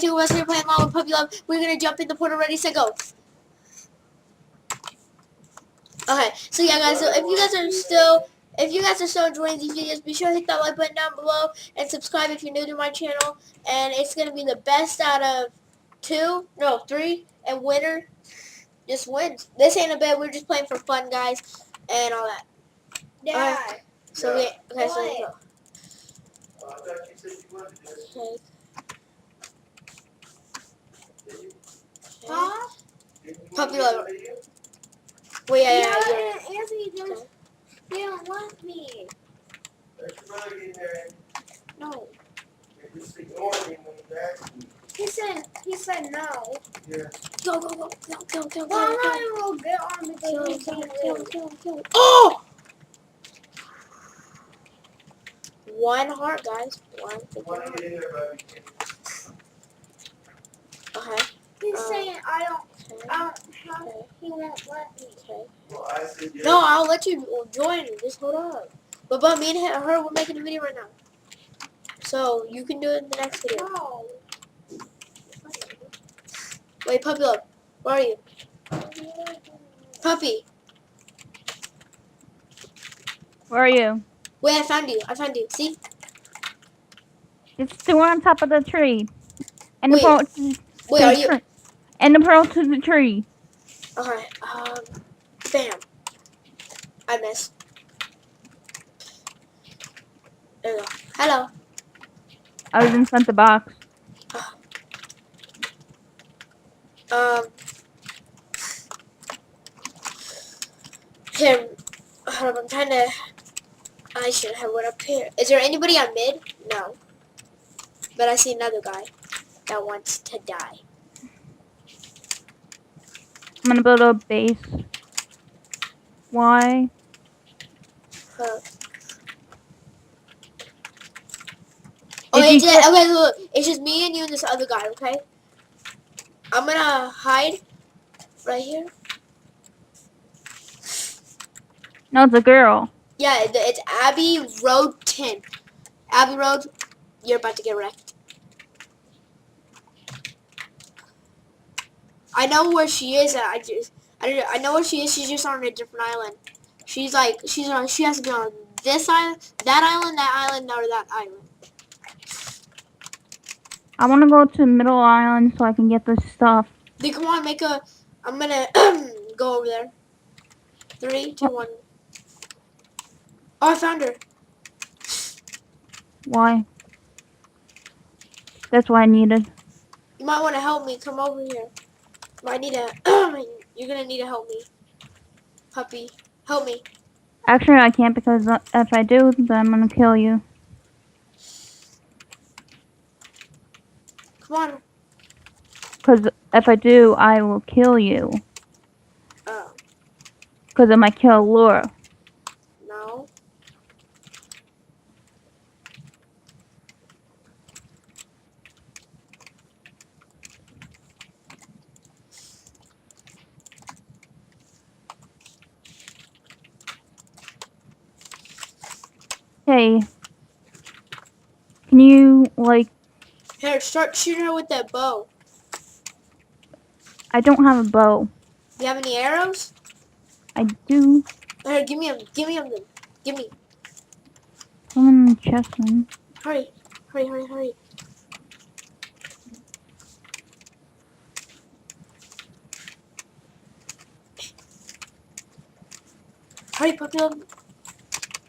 Two of us here playing along with Puppy Love. We're gonna jump in the portal. Ready, set, go. Okay, so yeah, guys. So if you guys are still enjoying these videos, be sure to hit that like button down below and subscribe if you're new to my channel. And it's gonna be the best out of three, and winner just wins. This ain't a bet. We're just playing for fun, guys, and all that. Yeah. So yeah. okay, so let's go. I thought you said you wanted this. Okay. Huh? Puppy Love. Wait, yeah. Anthony just they don't want me. Let your brother get there. No. You just ignore him when he asks you. He said no. Yeah. Go. Well, I'm not even gonna get on because he's Kill. Oh! One heart, guys. One. Want to get in there, buddy? Okay. He's saying I don't have, he won't let me. Okay. Well, I said yes. No, I'll let you join. Just hold up. But me and her, we're making a video right now. So you can do it in the next video. No. Wait, Puppy Love, where are you? Puppy. Where are you? Wait, I found you. See? It's the one on top of the tree. And Wait. the approach to Wait, the are you? tree. And the approach to the tree. Okay. Bam. I missed. There we go. Hello. I was inside the box. Here, I'm trying to. I should have went up here. Is there anybody on mid? No. But I see another guy that wants to die. I'm gonna build a base. Why? Oh, If it's you okay, look. It's just me and you and this other guy, okay? I'm gonna hide right here. No, it's a girl. Yeah, it's Abbey Road 10. Abbey Road, you're about to get wrecked. I know where she is. I know where she is. She's just on a different island. She has to be on this island, that island, or that island. I wanna go to Middle Island so I can get this stuff. Then come on, I'm gonna go over there. 3, 2, 1. Oh, I found her. Why? That's what I needed. You might want to help me. Come over here. I need to. You're gonna need to help me, puppy. Help me. Actually, I can't because if I do, then I'm gonna kill you. Come on. Because if I do, I will kill you. Oh. Because of my kill lure. No. Hey. Can you, like... Here, start shooting her with that bow. I don't have a bow. You have any arrows? I do. Here, give me them. Give me them. Give me. Come in the chest then. Hurry. Hurry. Hurry, puppy.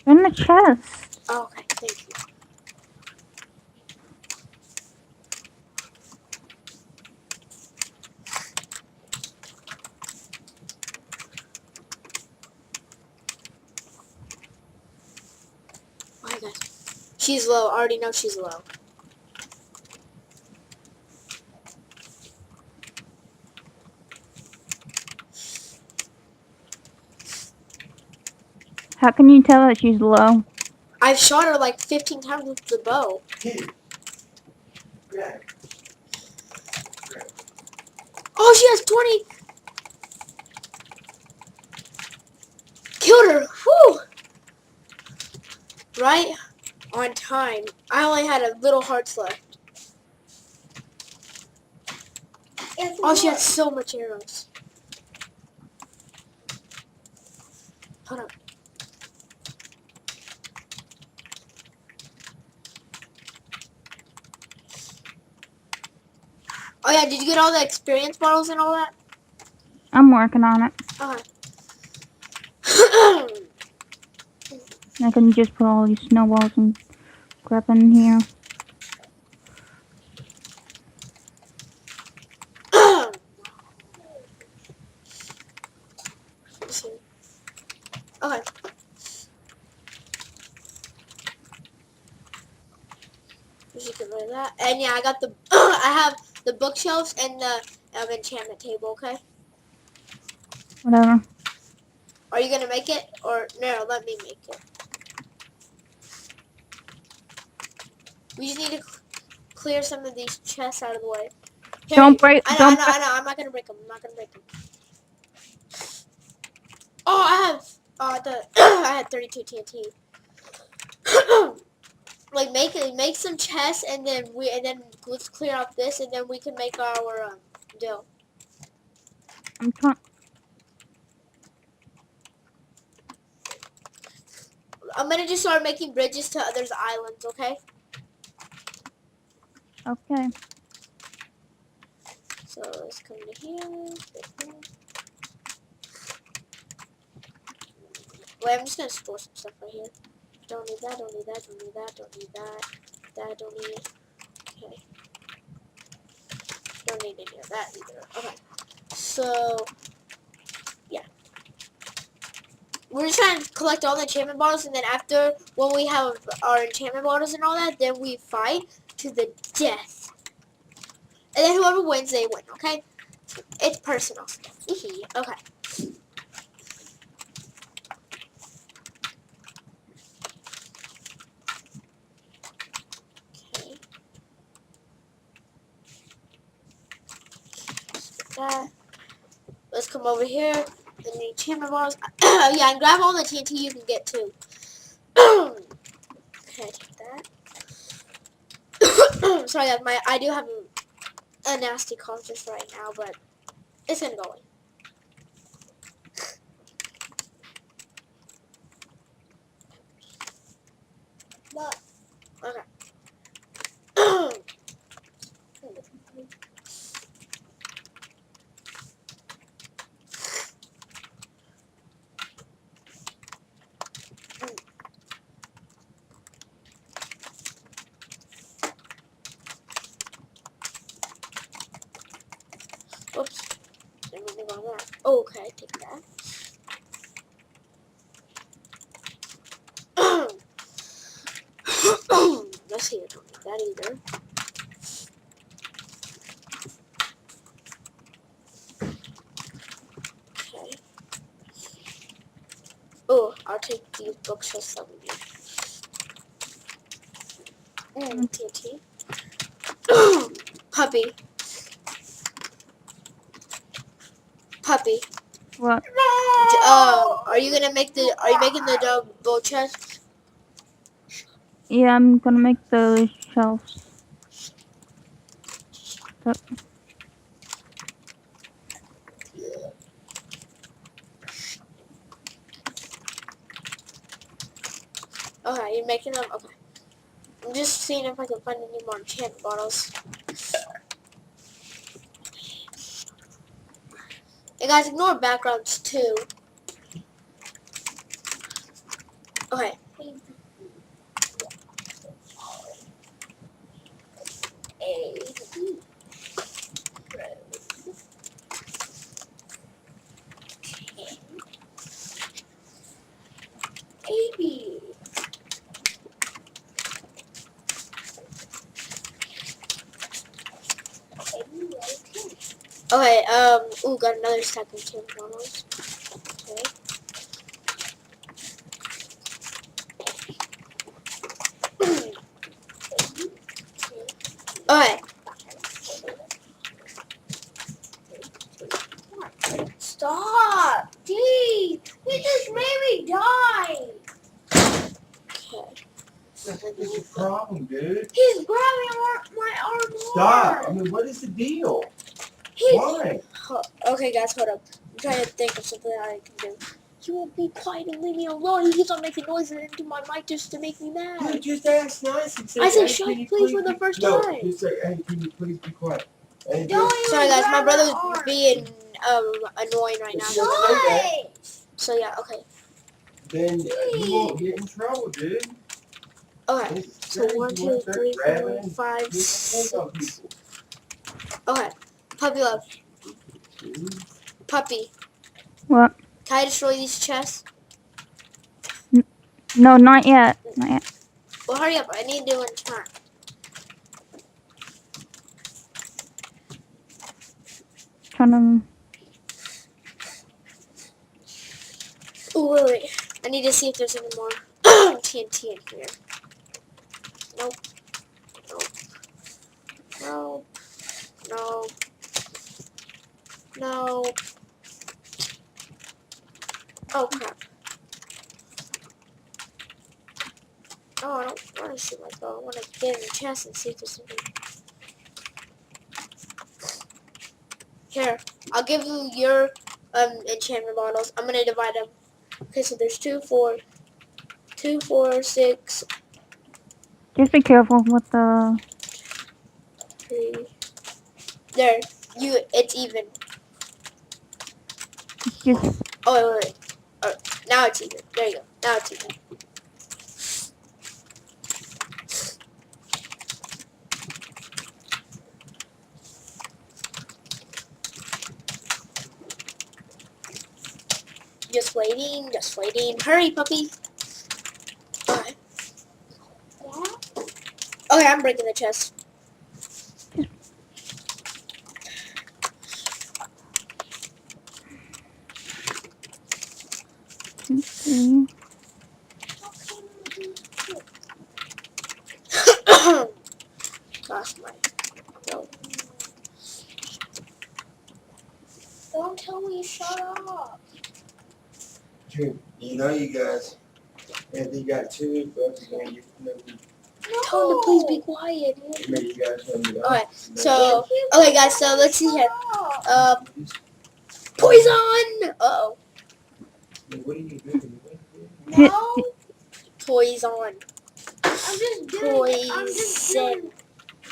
In the chest. Oh, okay. Thank you. Alright, guys. She's low. I already know she's low. How can you tell that she's low? I've shot her like 15 times with the bow. Yeah. Oh, she has 20. Killed her. Whew. Right on time. I only had a little hearts left. Oh, she had so much arrows. Hold on. Oh yeah, did you get all the experience bottles and all that? I'm working on it. Okay. I can just put all these snowballs and crap in here. Okay. Just get rid of that. And yeah, I got the I have the bookshelves and the enchantment table, okay? Whatever. Are you gonna make it? Or no, let me make it. We just need to clear some of these chests out of the way. Here, Don't break. I Don't. know. I'm not gonna break them. I'm not gonna break them. Oh, I have. I had 32 TNT. Like make some chests and then let's clear out this and then we can make our deal. I'm trying. I'm gonna just start making bridges to others' islands, okay? Okay. So let's come to here. Wait, I'm just gonna store some stuff right here. Don't need that, don't need that, don't need that, don't need that. That don't need. Okay. Don't need any of that either. Okay. So yeah. We're just trying to collect all the enchantment bottles, and then after, when we have our enchantment bottles and all that, then we fight to the death. And then whoever wins, they win, okay? It's personal stuff. Okay. Okay. That. Let's come over here. And the enchantment bottles. Yeah, and grab all the TNT you can get too. Okay, take that. Sorry, I do have a nasty cough just right now, but it's gonna go away. Look. Okay. Oops. Didn't mean to go on that. Oh, okay, take that. Let's see, I don't need that either. Okay. Oh, I'll take these bookshelves over here. TNT. Puppy. Puppy. What? Are you making the double chest? Yeah, I'm gonna make the shelves. But Okay, you're making them? Okay. I'm just seeing if I can find any more enchantment bottles. Hey guys, ignore backgrounds too. Okay. Baby. Okay, ooh, got another stack of enchantment bottles. Okay. Okay. Stop. Dee. He just made me die. Okay. What is the problem, dude? He's grabbing my arm. Stop. I mean, what is the deal? Why? Okay, guys, hold up. I'm trying to think of something that I can do. You won't be quiet and leave me alone. He keeps on making noises into my mic just to make me mad. Dude, just ask nice and say, I said, hey, shut can you please for the first No, time. just say, hey, can you please be quiet? And Sorry, guys, my brother's being annoying right now. So yeah, okay. Then you won't get in trouble, dude. Okay. So 1, 2, 3, 4, 5, 6. Okay. Puppy love. Puppy. What? Can I destroy these chests? No, not yet. Not yet. Well, hurry up. I need to do it in time. Trying to. Ooh, wait. I need to see if there's any more TNT in here. Nope. Nope. No. No. Oh, crap. Oh, I don't want to shoot my bow. I want to get in the chest and see if there's something. Here, I'll give you your enchantment bottles. I'm going to divide them. Okay, so there's 2, 4, 6, Just be careful with the. 3. There. It's even. Just. Oh, wait. Now it's even. There you go. Now it's even. Just waiting. Just waiting. Hurry, puppy. Okay. Okay, I'm breaking the chest. See. Gosh, my throat. Don't tell me shut up. Dude, you know you guys, if you got 2 bucks, you're going to get Tell him to please be quiet. maybe you guys want to Okay, so, okay guys, so let's see here. Poison! Uh-oh. What are you doing? No. Poison. I'm just Poison.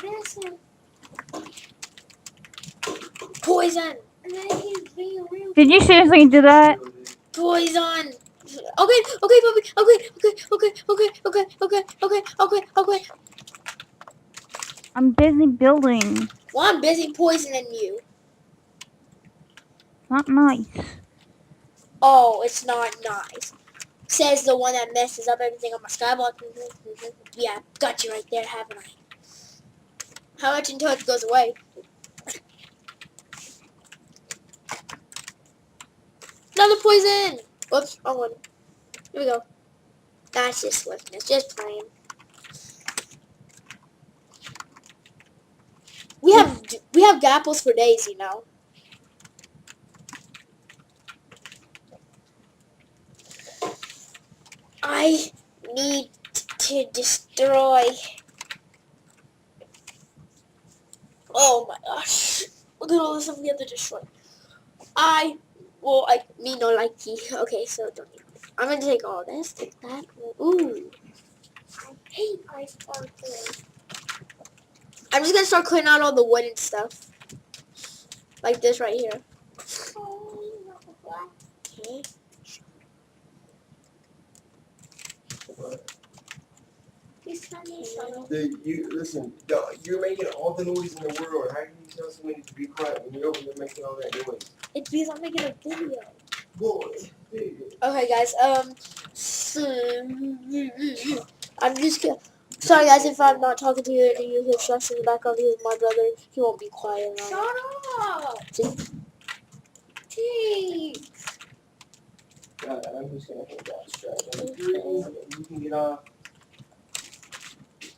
this and Poison. then he's being real. Did you seriously do that? Poison. Okay, puppy. Okay. I'm busy building. Well, I'm busy poisoning you. Not nice. Oh, it's not nice. Says the one that messes up everything on my skyblock. Yeah, got you right there, haven't I? How much until it goes away? Another poison! Whoops, wrong one. Here we go. That's just swiftness, just playing. We have gapples for days, you know. I need to destroy. Oh my gosh. Look at all the stuff we have to destroy. Me no likey. Okay, so don't need it. I'm gonna take all this, take that. Ooh. I hate ice sparkling. I'm just gonna start clearing out all the wood and stuff. Like this right here. Okay. You listen. You're making all the noise in the world. How can you tell somebody to be quiet when you're over there making all that noise? It's because I'm making a video. Boy, Okay, guys. I'm just gonna. Sorry, guys, if I'm not talking to you and you hear shots in the background here with my brother, he won't be quiet. shut up. See? Jeez. I'm just gonna hit that straight. You can get off.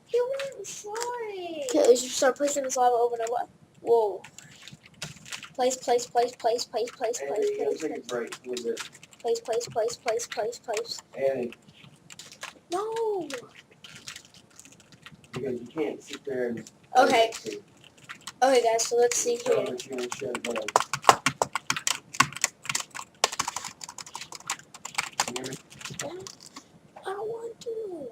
You weren't sorry. Okay, we should start placing this lava over there. What? Whoa. Place. Hey, take a break a little bit. Place. Annie, No. because you can't sit there and. Okay. Okay, guys, so let's see here. I don't want to.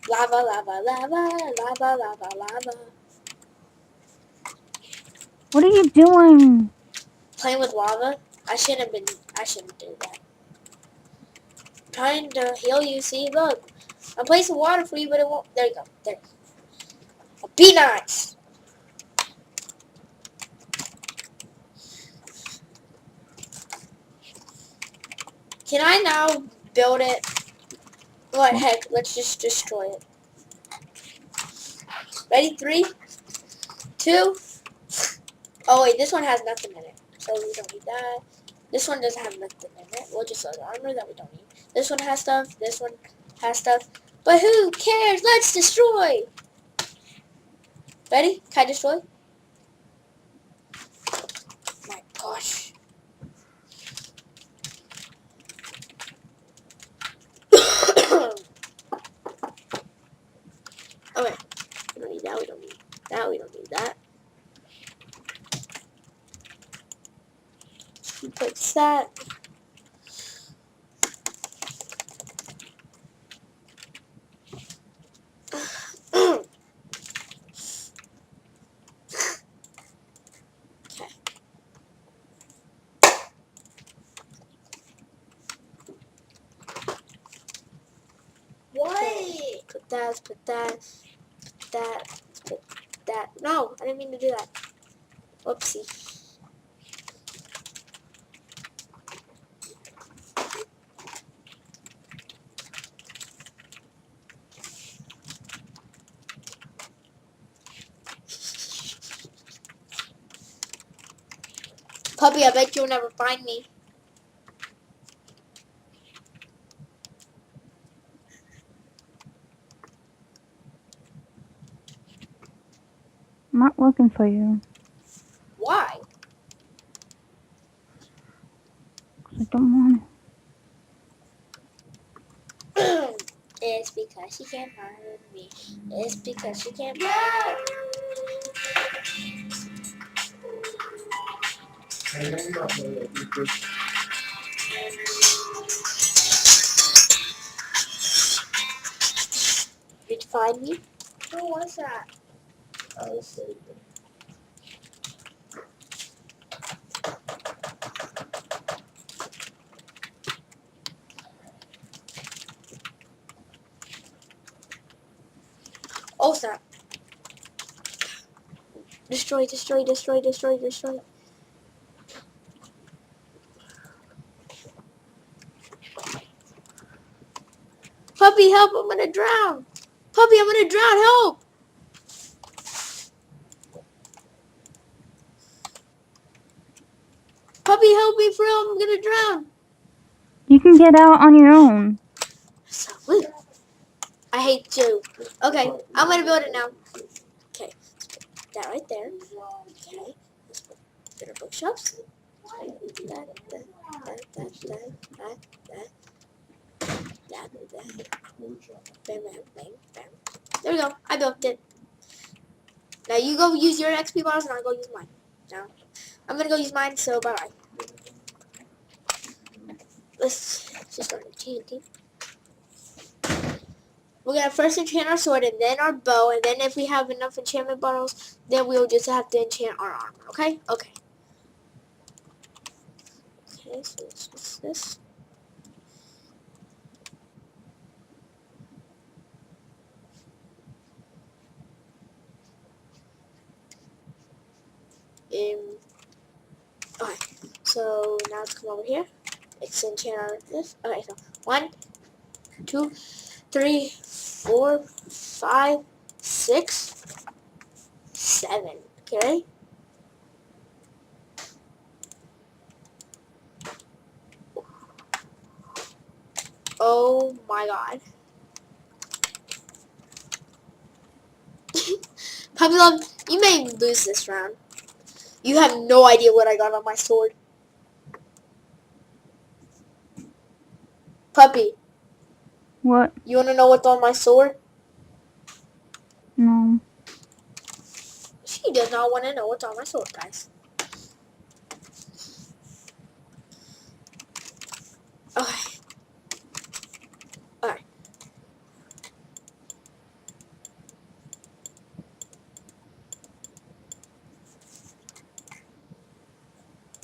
Lava, lava, lava, lava, lava, lava. What are you doing? Playing with lava? I shouldn't do that. I'm trying to heal you, see? Look. I'm placing water for you, but it won't. There you go. There. Be nice. Can I now build it? What heck? Let's just destroy it. Ready? 3, 2. Oh wait, this one has nothing in it, so we don't need that. This one doesn't have nothing in it. We'll just load armor that we don't need. This one has stuff. This one has stuff. But who cares? Let's destroy. Ready? Can I destroy? My gosh. Okay. We don't need that. We don't need that. We don't need that. What's that? Okay. What? Put that. Put that. Put that. Put that. No, I didn't mean to do that. Whoopsie. Puppy, I bet you'll never find me. I'm not looking for you. Why? 'Cause I don't want to. It's because she can't find me. It's because she can't find me. Did you find me? Who was that? I'll say it. Oh, snap. Destroy, destroy, destroy, destroy, destroy. Puppy, help, I'm gonna drown. Puppy, I'm gonna drown, help. Puppy, help me, for real, I'm gonna drown. You can get out on your own. So, woo. I hate you. Okay, I'm gonna build it now. Okay, let's put that right there. Okay, let's put better bookshelves. That. Bam, bam, bam, bam. There we go. I built it. Now you go use your XP bars and I'll go use mine. Now, I'm gonna go use mine, so bye-bye. Let's just start with TNT. We're gonna first enchant our sword and then our bow, and then if we have enough enchantment bottles, then we'll just have to enchant our armor, okay? Okay. Okay, so what's this? Okay, so now let's come over here. Let's enchant our this. Okay, so 1, 2, 3, 4, 5, 6, 7. Okay. Oh my god. Puppylove, you may lose this round. You have no idea what I got on my sword. Puppy, What? you want to know what's on my sword? No. She does not want to know what's on my sword, guys. Okay. Alright.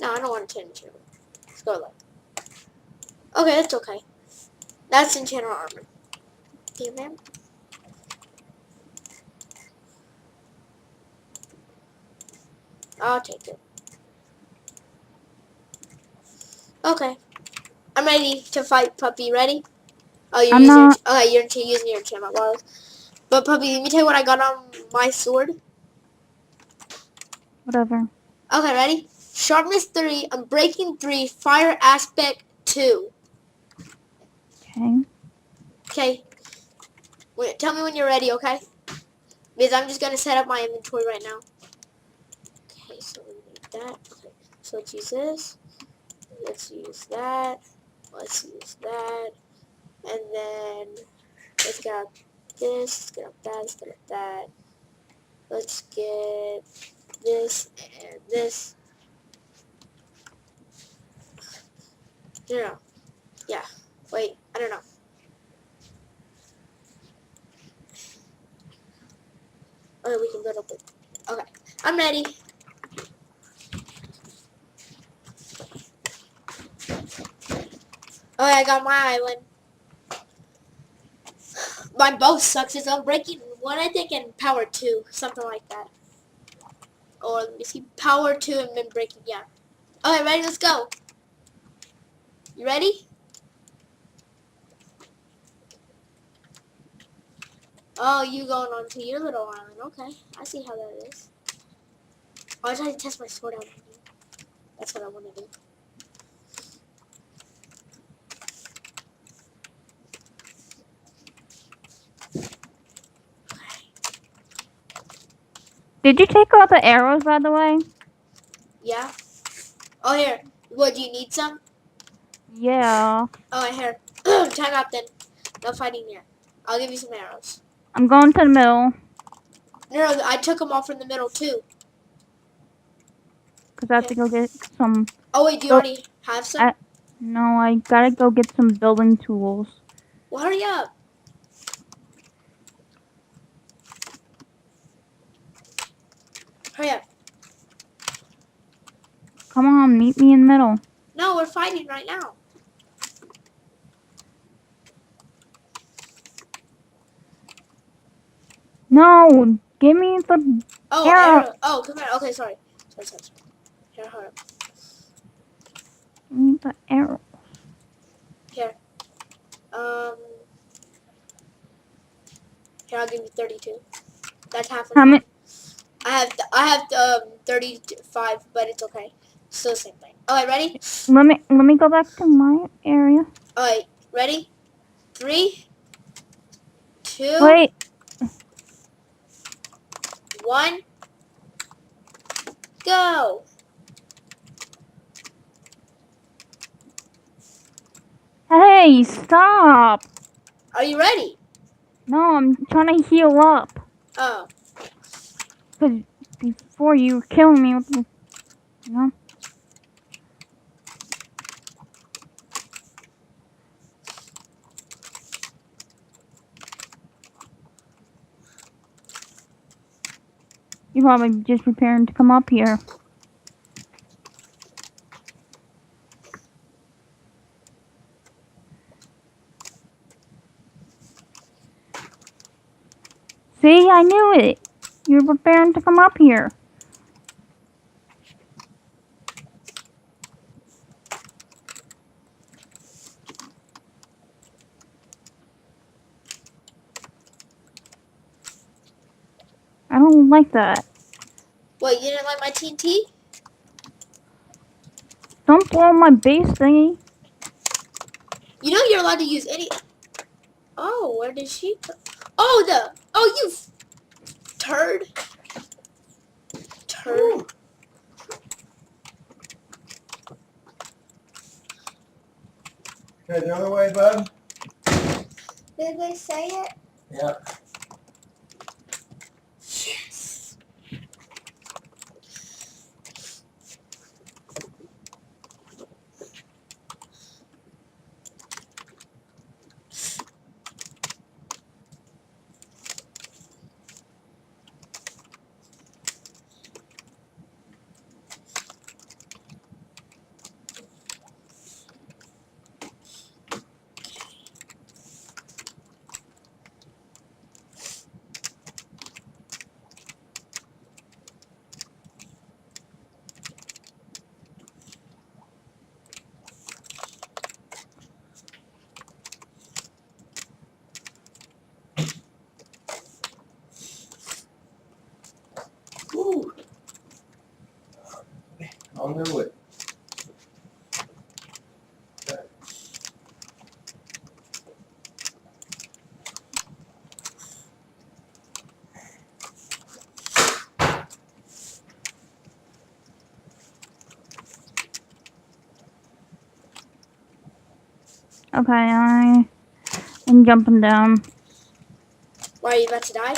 No, I don't want to enchant. Let's go low. Okay, that's okay. That's enchanted armor. Okay, man. I'll take it. Okay. I'm ready to fight, Puppy. Ready? Oh, you're I'm using not. okay, you're using your enchantment bars. But Puppy, let me tell you what I got on my sword. Whatever. Okay, ready? Sharpness 3, Unbreaking 3, Fire Aspect 2. Okay. Okay. Wait, tell me when you're ready, okay? Because I'm just gonna set up my inventory right now. Okay, so we need that. Okay, so let's use this. Let's use that. Let's use that. And then let's get out this. Let's get out that. Let's get out that. Let's get this and this. No. Yeah. Wait. I don't know. Okay, we can build up with. Okay. I'm ready. Okay, I got my island. My bow sucks. It's Unbreaking 1, I think, and Power 2. Something like that. Or let me see. Power 2 and then Breaking. Yeah. Okay, ready? Let's go. You ready? Oh, you going on to your little island. Okay. I see how that is. Oh, I try to test my sword out on you. That's what I want to do. Did you take all the arrows, by the way? Yeah. Oh, here. What, do you need some? Yeah. Oh, here. Time out then. No fighting here. I'll give you some arrows. I'm going to the middle. No, I took them all from the middle too. Because I have to go get some... Oh, wait, do you already have some? No, I gotta go get some building tools. Well, hurry up. Hurry up. Come on, meet me in the middle. No, we're fighting right now. No, give me the Oh, arrow. Oh, come here. Okay, sorry. Sorry. Here, hurry up. Give me the arrow. Here. Here, I'll give you 32. That's half of How many? I have 35, but it's okay. Still the same thing. Alright, ready? Let me go back to my area. Alright, ready? 3, 2, Wait. 1, go! Hey, stop. Are you ready? No, I'm trying to heal up. Oh. Because before you were killing me with the... You know? You're probably just preparing to come up here. See, I knew it. You're preparing to come up here. I don't like that. What, you didn't like my TNT? Don't blow my base thingy. You know you're allowed to use any... Oh, where did she go? Oh, you turd. Turd. Okay, the other way, bud. Did they say it? Yeah. Yes. Woo. I'll do it. Okay, I am jumping down. Why are you about to die?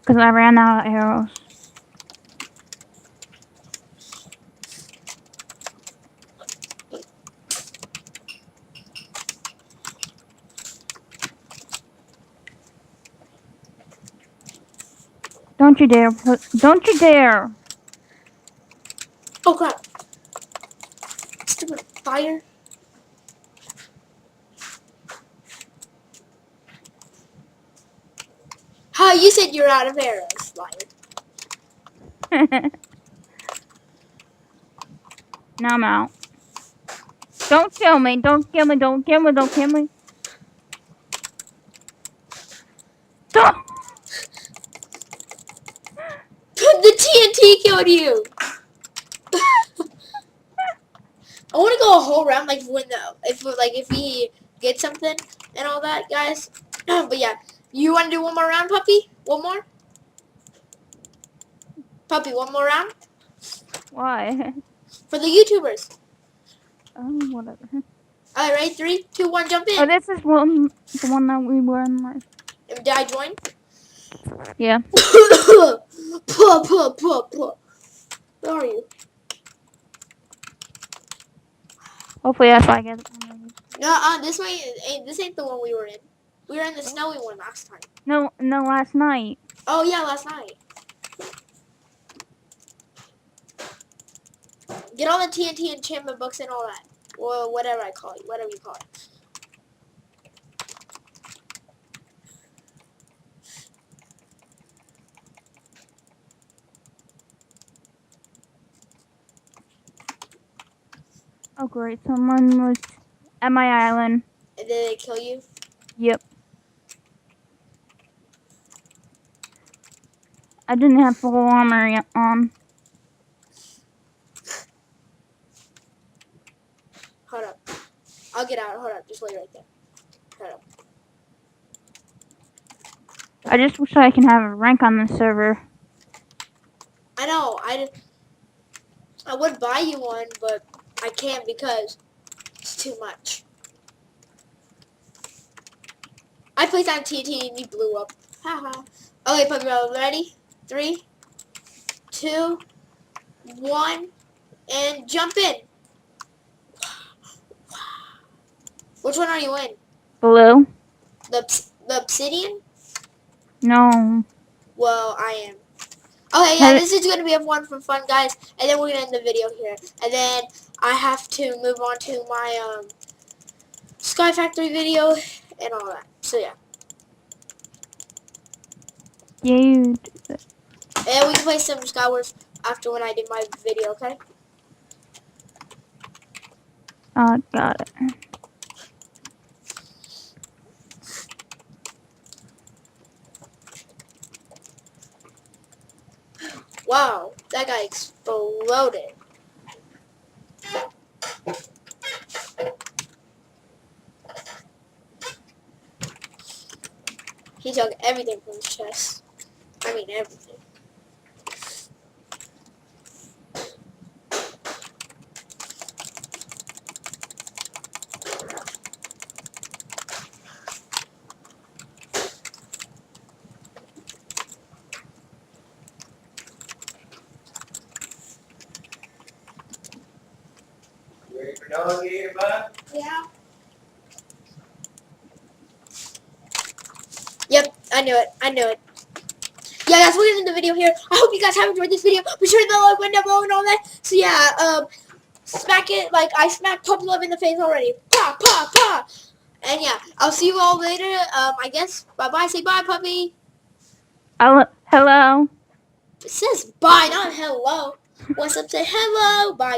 Because I ran out of arrows. Don't you dare don't you dare! Oh crap! Stupid fire. Ha! You said you're out of arrows, liar. Now I'm out. Don't kill me, don't kill me, don't kill me, don't kill me. Don't! The TNT killed you. I want to go a whole round, like when if we get something and all that, guys. But yeah, you want to do one more round, puppy? One more, puppy. One more round Why? for the YouTubers. Oh, whatever. All right, 3, 2, 1, jump Oh, in. this is the one that we were in last. Did I join? Yeah. Puh, puh, puh, puh. Where are you? Hopefully if I get it. No, this way. This ain't the one we were in. We were in the snowy one last time. No, last night. Oh yeah, last night. Get all the TNT enchantment books and all that. Well, whatever I call it, whatever you call it. Oh great, someone was at my island. And then they kill you. Yep. I didn't have full armor yet on. Hold up. I'll get out. Hold up. Just wait right there. Hold up. I just wish I can have a rank on this server. I know. I would buy you one, but I can't because it's too much. I placed on TNT and you blew up. Haha. Okay, puppy, ready? 3, 2, 1, and jump in. Which one are you in? Blue? The obsidian? No. Well, I am. Okay, yeah, this is going to be a one for fun, guys. And then we're going to end the video here. And then I have to move on to my Sky Factory video and all that. So, yeah. Yeah, you do that. And we can play some Skywars after when I did my video, okay? Got it. Wow, that guy exploded. He took everything from his chest. I mean everything. You ready for doggy here, bud? Yeah. Yep, I knew it. I knew it. Yeah, guys, we're gonna end the video here. I hope you guys have enjoyed this video. Be sure to hit the like button down below and all that. So yeah, smack it like I smacked Puppy Love in the face already. Pa pa pa. And yeah, I'll see you all later. I guess bye bye. Say bye, puppy. Hello. It says bye, not hello. What's up? Say hello. Bye. Guys.